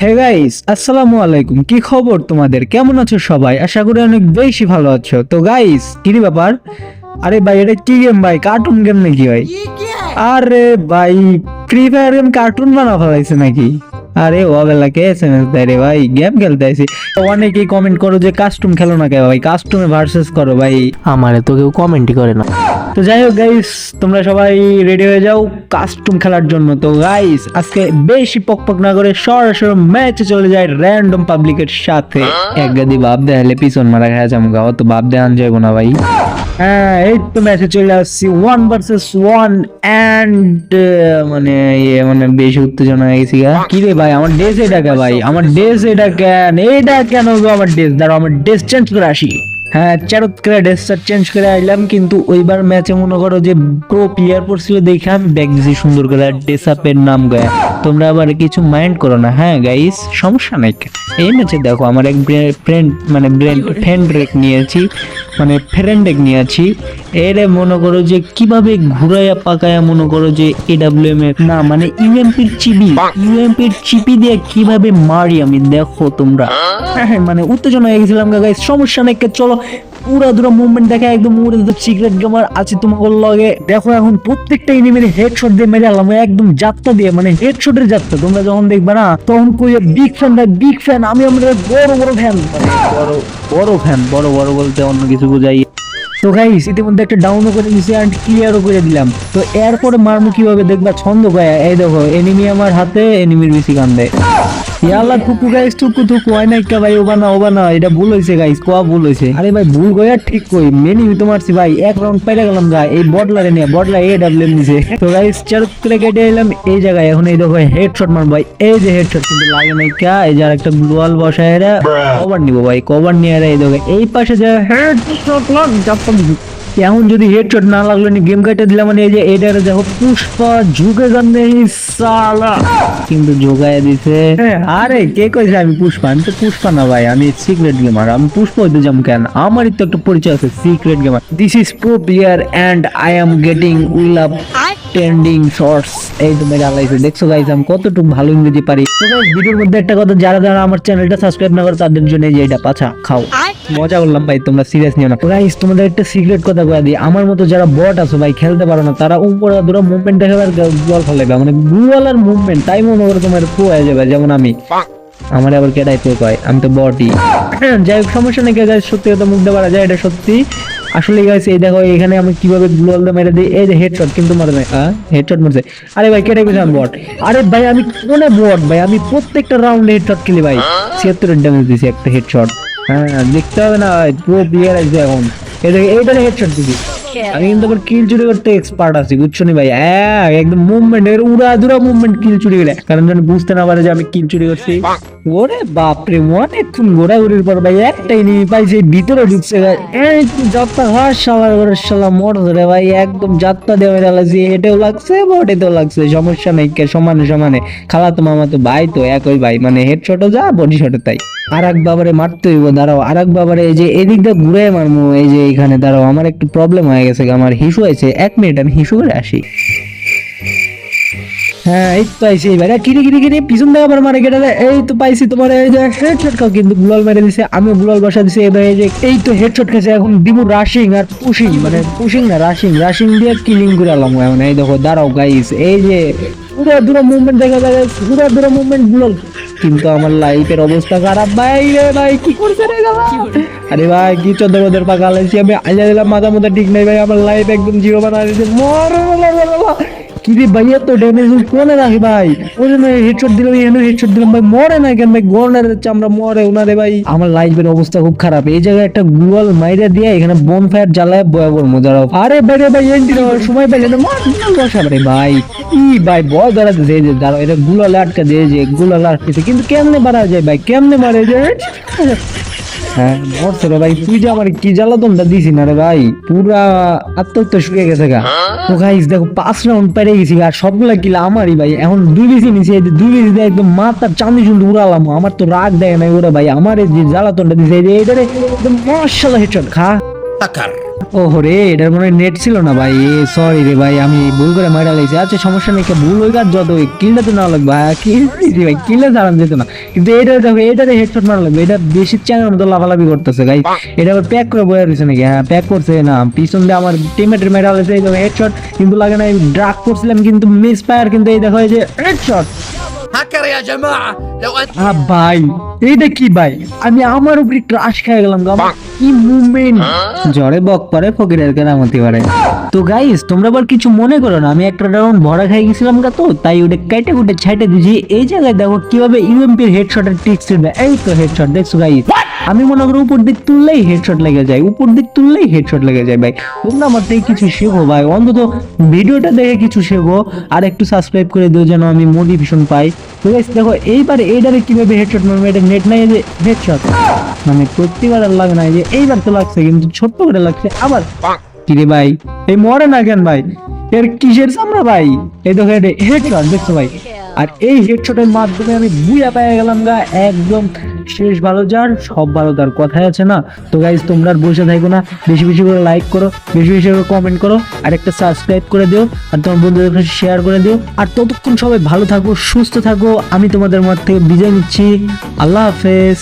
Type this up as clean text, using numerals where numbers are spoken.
Hey guys, আসসালামু আলাইকুম। কি খবর তোমাদের? কেমন আছো সবাই? আশা করি অনেক বেশি ভালো আছো। তো গাইস, কি রে ব্যাপার? আরে ভাই, এটা কি গেম ভাই? কার্টুন গেম নাকি ভাই? আরে ভাই, ফ্রি ফায়ার গেম কার্টুন বানা ফেলাইছে নাকি? আরে ও বেলা কে এসএমএস দেয় রে ভাই? গেম খেলতে আইছি। অনেকেই কমেন্ট করো যে কাস্টম খেলো না কে ভাই? কাস্টমে ভার্সেস করো ভাই। আমারে তো কেউ কমেন্টই করে না। তো যাই হোক গাইস, তোমরা সবাই রেডি হয়ে যাও কাস্টম খেলার জন্য। তো গাইস, আজকে বেশি পকপক না করে সরাসরি ম্যাচে চলে যায় র্যান্ডম পাবলিকের সাথে। এক গাদি বাপ দেখালে পিছন মারা খেয়ে যাবো, অত বাপ দেখান যাবো না ভাই। হ্যাঁ, এই তো ম্যাচে চলে আসছি 1 vs 1 এন্ড মানে বেশি উত্তেজনা হয়ে গেছি। কি রে ভাই, আমার ড্রেস এটা কে ভাই? আমার ড্রেস এটা কেন গো? আমার ড্রেস দাঁড়াও, আমার ড্রেস চেঞ্জ করে আসি। হ্যাঁ, চারত করে ড্রেসটা চেঞ্জ করে আইলাম, কিন্তু ওইবার ম্যাচে মনে করো যে প্রো প্লেয়ার পড়ছিল দেখে আমি ব্যাগ দিছি সুন্দর করে ড্রেস আপের নাম গায়ে। তোমরা আবার কিছু মাইন্ড করো না, হ্যাঁ গাইস, সমস্যা নাই। এই ম্যাচে দেখো আমার এক ফ্রেন্ড ফ্রেন্ড রেক নিয়েছি, মানে ফ্রেন্ড রেক নিয়েছি। এরে মনে করো যে কিভাবে ঘুরাইয়া পাকায়া মনে করো যে এডব্লিউএম এর না মানে ইউএমপির চিপি দিয়ে কিভাবে মারি আমি, দেখো তোমরা। হ্যাঁ, মানে উত্তেজনা হয়ে গেছিলাম গাইস। সমস্যা নাই, চলো পুরা দুরা মুভমেন্ট দেখা একদম সিক্রেট গেমার আছে তোমাদের লগে। দেখো এখন প্রত্যেকটা এনিমির হেডশট দিয়ে মেরে আলাম, একদম যাত্রা দিয়ে, মানে হেডশটের যাত্রা। তোমরা যখন দেখবে না তখন কই বিগ ফ্যান আমি, আমরা বড় ফ্যান, বড় বলতে অন্য কিছু বোঝাই। তো গাইস, ইতিমধ্যে একটা ডাউনও করে দিছি আর ক্লিয়ারও করে দিলাম। তো এরপরে মারমু কিভাবে দেখবা ছন্দ গায়া। এই দেখো এনিমি আমার হাতে, এনিমির বেশি কান্দে। ইয়াল্লা টুকু গাইস, টুকু হয় না একটা ভাই। ওবা না এটা ভুল হইছে গাইস, কোয়া ভুল হইছে। আরে ভাই ভুল গয়া ঠিক কই, মেনি তো মারছি ভাই, এক রাউন্ড পাইরা গেলাম গা এই বটলারে নিয়ে। বটলা এডব্লিউএম দিছে। তো গাইস চারত করে কেটে এলাম এই জায়গায়। এখন এই দেখো হেডশট মারব ভাই, এই যে হেডশট কিন্তু লাগে নাই কা। এই যে আরেকটা গ্লোয়াল বসায় এরা কভার নিব ভাই, কভার নিয়ে এরা এই দেখো এই পাশে যে হেডশট লাগ জাপান। এখন যদি হেডশট না লাগলো নি গেম কাটে দিলাম, মানে এই যে এটারে দেখো পুষ্পা ঝুঁকে জানে সালা, কিন্তু ঝুঁকায় দিছে। আরে কে কইছে আমি পুষ্পা? আমি তো পুষ্পা না ভাই, আমি সিক্রেট গেমার। আমি পুষ্পা হইতে যাম কেন? আমারই তো একটা পরিচয় আছে, secret gamer. This is pro player and I am getting will up trending shorts. এই তো মেরে আলাইছে, দেখছো গাইস আমি কতটুকু ভালো ইংরেজি পারি। তো গাইস ভিডিওর মধ্যে একটা কথা, যারা যারা আমার চ্যানেলটা সাবস্ক্রাইব না করে তাদের জন্য এই যে এটা পাছা খাও। মজা করলাম ভাই, তোমরা সিরিয়াস নিও না। গাইস তোমাদের একটা সিক্রেট কথা কয়ে দিই, আমার মতো যারা বট আছে ভাই খেলতে পারো না, তারা উপরে দুটো মুভমেন্ট দেখাবে আর গোল ফেলাবে, মানে গুলার মুভমেন্ট তাই মনে করে তোমার প্রো হয়ে যাবে। যেমন আমি, আমার আবার কেডাই প্রো কয়, আমি তো বটই। যাই হোক সমস্যা নেই গাইস, সত্যি কথা মুখ দিয়ে পারা যায়, এটা সত্যি। আসলে গাইস এই দেখো এখানে আমি কিভাবে গ্লোয়াল দিয়ে মেরে দিই, এই যে হেডশট কিন্তু মারে নাই। হেডশট মারছে। আরে ভাই কেটে গেছে, আমি বট। আরে ভাই আমি কোনে বট ভাই? আমি প্রত্যেকটা রাউন্ডে হেডশট খেলি ভাই, 76 ড্যামেজ দিছি একটা হেডশট। হ্যাঁ দেখতে হবে না ভাই, পুরো প্লেয়ার আছে এখন। এইটারে হেডশট দিছি আমি, কিন্তু আবার কিল চুরি করতে এক্সপার্ট আছি, বুঝছো নি ভাই? একদম মুভমেন্ট এর উড়া দুরা মুভমেন্ট কিল চুরি গেলে, কারণ যেন বুঝতে না পারে যে আমি কিল চুরি করছি। ওরে বাপরে, অনেকক্ষণ ঘোরাঘুরির পর ভাই একটা এনিমি পাইছে, ভিতরে ঢুকছে। এই যাত্রা হাস শালার ঘরে শালা মর ধরে ভাই, একদম যাত্রা দেওয়া লাগছে। এটাও লাগছে বটেতেও লাগছে, সমস্যা নেই, সমানে সমানে। খালা তো মামা তো ভাই, তো একই ভাই, মানে হেডশটও যা বডি শটও তাই। আর এক বাবারে মারতে হইব, দাঁড়াও আর এক বাবারে এই যে এদিক দিয়ে ঘুরে মারমু। এই যে এখানে দাঁড়াও, আমার একটু প্রবলেম হয়ে গেছে, আমার হিসু আছে। 1 মিনিট আমি হিসু করে আসি। হ্যাঁ এই তো পাইছি এবার। কিরে পিছন থেকে আবার মারে কেটে। এই তো পাইছি তোমার, এই যে হেডশট খাও, কিন্তু গুলাল মেরে দিছে, আমি গুলাল বসা দিছি। এবার এই যে এই তো হেডশট খাইছে। এখন দিব রাশিং আর পুশিং, মানে পুশিং না রাশিং দিয়ে কিলিং করে আলাম। এখন এই দেখো দাঁড়াও গাইস, এই যে পুরো দুটো মুভমেন্ট দেখা যায়, পুরো দুটো মুভমেন্ট গুলাল, কিন্তু আমার লাইফের অবস্থা খারাপ ভাই রে ভাই। কি করছে রে গালা? আরে ভাই কি চন্দ্রদের পাকা লাইছি আমি, আইলা দিলাম মাথা মতো ঠিক নাই ভাই, আমার লাইফ একদম জিরো বানা দিয়েছে। মর কি রে ভাই, এত ড্যামেজ কোনে রাখি ভাই? ওই জন্য হেডশট দিলাম, এখানে হেডশট দিলাম ভাই, মরে না কেন ভাই? গর্নার চামড়া মরে ওনারে ভাই। আমার লাইফের অবস্থা খুব খারাপ। এই জায়গায় একটা গুগল মাইরা দিয়ে এখানে বোন ফায়ার জ্বালায় বয়া বলবো দাঁড়াও। আরে ভাই রে ভাই, এন্ট্রি নেওয়ার সময় পেলে না বসা রে ভাই। কি ভাই বয় দাঁড়াতেছে, এই যে দাঁড়াও, এটা গুলালে আটকা দিয়ে, যে গুলালে আটকেছে, কিন্তু কেমনে বাড়া যায় ভাই? কেমনে মারে যায়? হ্যাঁ মরছে রে ভাই, তুই যে আমার কি জ্বালাতনটা দিছি না রে ভাই, পুরা আত্মহত্যা শুকিয়ে গেছে গা। তো গাইস দেখো 5 রাউন্ড পেরে গেছি আর সবগুলা কিলা আমারই ভাই। এখন 2 বেশি নিছি, এই 2 বেশি দিয়ে একদম মাথার চাঁদি চুল উড়ালাম। আমার তো রাগ দেয় না ওরা ভাই, আমার যে জ্বালাতনটা দিছে এইটারে একদম মাশাআল্লাহ হেডশট খা। ওহো রে, এটার মনে নেট ছিল না ভাই, সরি রে ভাই, আমি ভুল করে মারা লাগছি। আচ্ছা সমস্যা নেই, ভুল হয়ে গেছে, যত কিলটা তো না লাগবে, কিল দিছি ভাই, কিলে ছাড়ান যেত না, কিন্তু এটা দেখো, এটাতে হেডশট মারা লাগবে, এটা বেশি চ্যানেলের মতো লাফালাফি করতেছে গাই, এটা আবার প্যাক করে বয়ে রয়েছে নাকি? হ্যাঁ প্যাক করছে না, পিছন দিয়ে আমার টিমমেটের মেরা হয়েছে, এই দেখো হেডশট কিন্তু লাগে না, ড্রাগ করছিলাম কিন্তু মিস ফায়ার, কিন্তু এই দেখো এই যে হেডশট। هكر يا جماعة لو أنت ভাই এইটা কি ভাই, আমি আমার উপরে ক্রাশ খেয়ে গেলাম গো, আমার কি মুভমেন্ট, জ্বরে বক পারে ফকিরের কেরামতি পারে। তো গাইস তোমরা আবার কিছু মনে করো না, আমি একটা রাউন্ড ভরা খাই গেছিলাম গা, তো তাই ওটা কেটে কুটে ছাইটে দিয়েছি। এই জায়গায় দেখো কিভাবে ইউএমপির হেডশটের ট্রিক্স দিবে, এই তো হেডশট দেখছো গাইস, আমি মনে করি উপর দিক তুললেই হেডশট লেগে যায়, উপর দিক তুললেই হেডশট লেগে যায় ভাই। তোমরা আমার থেকে কিছু শেখো ভাই, অন্তত ভিডিওটা দেখে কিছু শেখো, আর একটু সাবস্ক্রাইব করে দিও যেন আমি মোটিভেশন পাই। তো গাইস দেখো এইবার এইটারে কিভাবে হেডশট মারবে, এটা নেট নাই যে হেডশট, মানে প্রতিবার আর লাগে না, এই যে এইবার তো লাগছে কিন্তু ছোট্ট করে লাগছে আবার। কিরে ভাই এই মরে না কেন ভাই, এর কিসের চামড়া ভাই, এই দেখো এটা হেডশট দেখছো ভাই, আর এই হেডশটের মাধ্যমে আমি বুয়া পেয়ে গেলাম গা, একদম শেষ ভালো যার সব ভালো তার, কথাই আছে না? তো গাইজ তোমরা আর বসে থাকো না, বেশি বেশি করে লাইক করো, বেশি বেশি করে কমেন্ট করো, আর একটা সাবস্ক্রাইব করে দিও, আর তোমার বন্ধুদের কাছে শেয়ার করে দিও। আর ততক্ষণ সবাই ভালো থাকো, সুস্থ থাকো, আমি তোমাদের মাঠ থেকে বিদায় নিচ্ছি, আল্লাহ হাফেজ।